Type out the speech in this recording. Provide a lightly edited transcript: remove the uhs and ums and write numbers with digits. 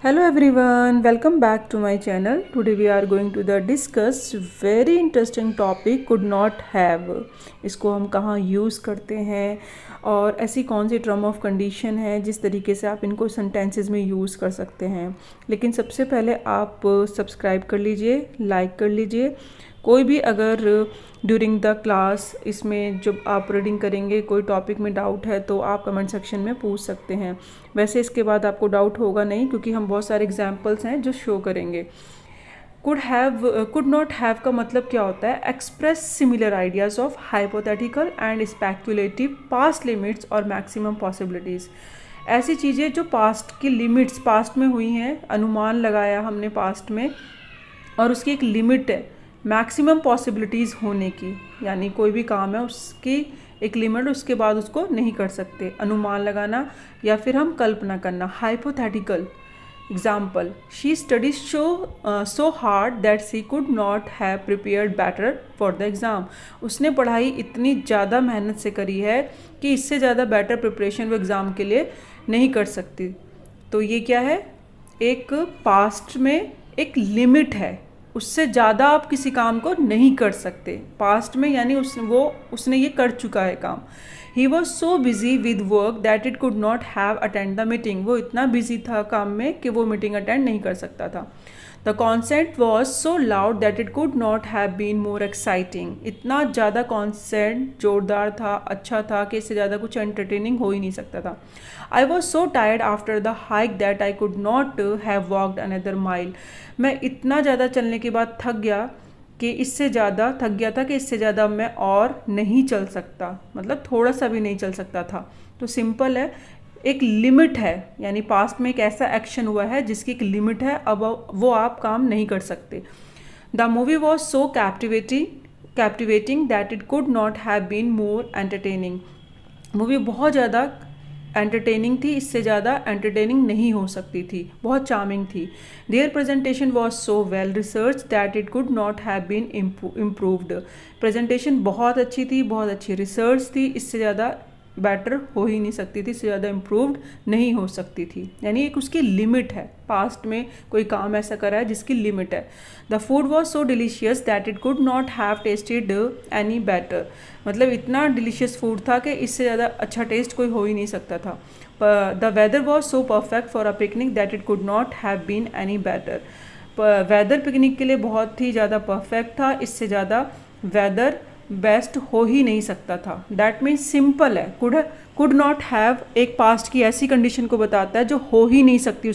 Hello everyone, welcome back to my channel. Today we are going to discuss very interesting topic could not have. इसको हम कहाँ use करते हैं और ऐसी कौन सी टर्म ऑफ कंडीशन है जिस तरीके से आप इनको सेंटेंसेस में यूज़ कर सकते हैं। लेकिन सबसे पहले आप सब्सक्राइब कर लीजिए, लाइक कर लीजिए। कोई भी अगर ड्यूरिंग द क्लास इसमें जब आप रीडिंग करेंगे कोई टॉपिक में डाउट है तो आप कमेंट सेक्शन में पूछ सकते हैं। वैसे इसके बाद आपको डाउट होगा नहीं क्योंकि हम बहुत सारे एग्जांपल्स हैं जो शो करेंगे। कुड नॉट हैव का मतलब क्या होता है? Express similar ideas of hypothetical and speculative past limits और मैक्सिमम पॉसिबिलिटीज़। ऐसी चीज़ें जो पास्ट की लिमिट्स पास्ट में हुई हैं, अनुमान लगाया हमने पास्ट में और उसकी एक लिमिट है मैक्सिमम पॉसिबिलिटीज़ होने की, यानी कोई भी काम है उसकी एक लिमिट, उसके बाद उसको नहीं कर सकते। अनुमान लगाना या फिर हम कल्पना करना। Hypothetical example, she studies so hard that she could not have prepared better for the exam. उसने पढ़ाई इतनी ज़्यादा मेहनत से करी है कि इससे ज़्यादा बेटर प्रिपरेशन वो एग्ज़ाम के लिए नहीं कर सकती। तो ये क्या है? एक पास्ट में एक लिमिट है, उससे ज़्यादा आप किसी काम को नहीं कर सकते पास्ट में, यानी उसने ये कर चुका है काम। He was so busy with work that it could not have attend the meeting. वो इतना बिजी था काम में कि वो मीटिंग अटेंड नहीं कर सकता था। The concert was so loud that it could not have been more exciting. इतना ज़्यादा कॉन्सर्ट जोरदार था, अच्छा था कि इससे ज़्यादा कुछ एंटरटेनिंग हो ही नहीं सकता था। I was so tired after the hike that I could not have walked another mile. मैं इतना ज़्यादा चलने के बाद थक गया कि इससे ज़्यादा मैं और नहीं चल सकता, मतलब थोड़ा सा भी नहीं चल सकता था। तो सिंपल है, एक लिमिट है, यानी पास्ट में एक ऐसा एक्शन हुआ है जिसकी एक लिमिट है, अब वो आप काम नहीं कर सकते। The movie was so captivating that it could not have been more entertaining. Movie बहुत ज़्यादा एंटरटेनिंग थी, इससे ज़्यादा एंटरटेनिंग नहीं हो सकती थी, बहुत चार्मिंग थी। Their presentation was so well research that it could not have been improved. Presentation बहुत अच्छी थी, बहुत अच्छी रिसर्च थी, इससे ज़्यादा बेटर हो ही नहीं सकती थी, इससे ज़्यादा इम्प्रूव्ड नहीं हो सकती थी। यानी एक उसकी लिमिट है, पास्ट में कोई काम ऐसा करा है जिसकी लिमिट है। The food was so delicious that it could not have tested any better. मतलब इतना डिलीशियस फूड था कि इससे ज़्यादा अच्छा टेस्ट कोई हो ही नहीं सकता था। The weather was so perfect for a picnic that it could not have been any better. Weather picnic के लिए बहुत ही ज़्यादा परफेक्ट था, इससे ज़्यादा वेदर बेस्ट हो ही नहीं सकता था। डैट मीन्स सिंपल है, कुड नॉट हैव एक पास्ट की ऐसी कंडीशन को बताता है जो हो ही नहीं सकती।